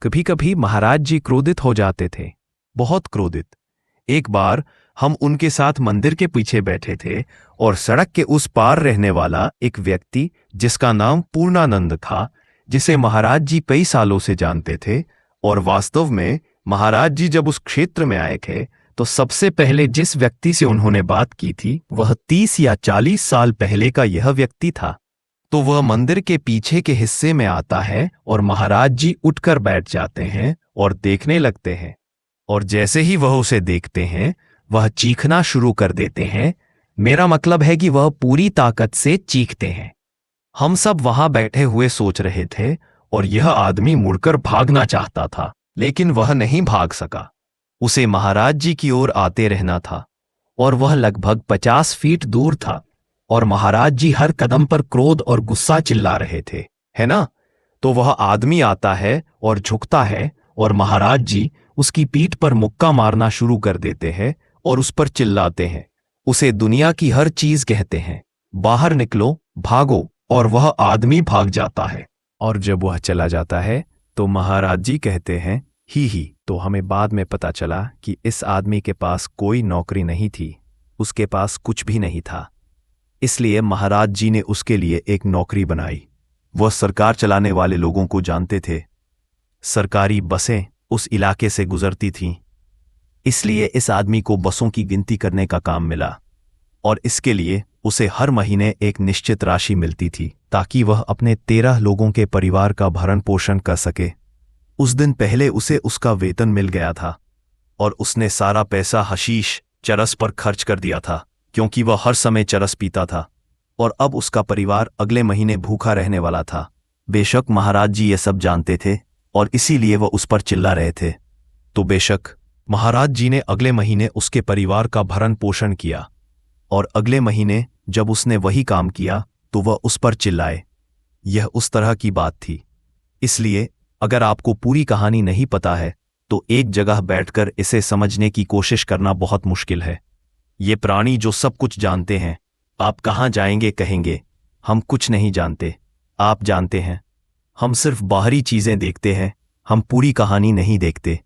कभी कभी महाराज जी क्रोधित हो जाते थे, बहुत क्रोधित। एक बार हम उनके साथ मंदिर के पीछे बैठे थे और सड़क के उस पार रहने वाला एक व्यक्ति जिसका नाम पूर्णानंद था, जिसे महाराज जी कई सालों से जानते थे, और वास्तव में महाराज जी जब उस क्षेत्र में आए थे तो सबसे पहले जिस व्यक्ति से उन्होंने बात की थी वह 30 या 40 साल पहले का यह व्यक्ति था। तो वह मंदिर के पीछे के हिस्से में आता है और महाराज जी उठकर बैठ जाते हैं और देखने लगते हैं, और जैसे ही वह उसे देखते हैं वह चीखना शुरू कर देते हैं। मेरा मतलब है कि वह पूरी ताकत से चीखते हैं। हम सब वहां बैठे हुए सोच रहे थे और यह आदमी मुड़कर भागना चाहता था, लेकिन वह नहीं भाग सका। उसे महाराज जी की ओर आते रहना था और वह लगभग 50 फीट दूर था, और महाराज जी हर कदम पर क्रोध और गुस्सा चिल्ला रहे थे, है ना? तो वह आदमी आता है और झुकता है और महाराज जी उसकी पीठ पर मुक्का मारना शुरू कर देते हैं और उस पर चिल्लाते हैं। उसे दुनिया की हर चीज कहते हैं, बाहर निकलो, भागो, और वह आदमी भाग जाता है। और जब वह चला जाता है तो महाराज जी कहते हैं, ही। तो हमें बाद में पता चला कि इस आदमी के पास कोई नौकरी नहीं थी, उसके पास कुछ भी नहीं था। इसलिए महाराज जी ने उसके लिए एक नौकरी बनाई। वह सरकार चलाने वाले लोगों को जानते थे। सरकारी बसें उस इलाके से गुजरती थीं, इसलिए इस आदमी को बसों की गिनती करने का काम मिला, और इसके लिए उसे हर महीने एक निश्चित राशि मिलती थी ताकि वह अपने 13 लोगों के परिवार का भरण पोषण कर सके। उस दिन पहले उसे उसका वेतन मिल गया था और उसने सारा पैसा हशीश, चरस पर खर्च कर दिया था, क्योंकि वह हर समय चरस पीता था, और अब उसका परिवार अगले महीने भूखा रहने वाला था। बेशक महाराज जी ये सब जानते थे और इसीलिए वह उस पर चिल्ला रहे थे। तो बेशक महाराज जी ने अगले महीने उसके परिवार का भरण पोषण किया, और अगले महीने जब उसने वही काम किया तो वह उस पर चिल्लाए। यह उस तरह की बात थी। इसलिए अगर आपको पूरी कहानी नहीं पता है तो एक जगह बैठकर इसे समझने की कोशिश करना बहुत मुश्किल है। ये प्राणी जो सब कुछ जानते हैं, आप कहाँ जाएंगे कहेंगे, हम कुछ नहीं जानते। आप जानते हैं, हम सिर्फ बाहरी चीजें देखते हैं, हम पूरी कहानी नहीं देखते।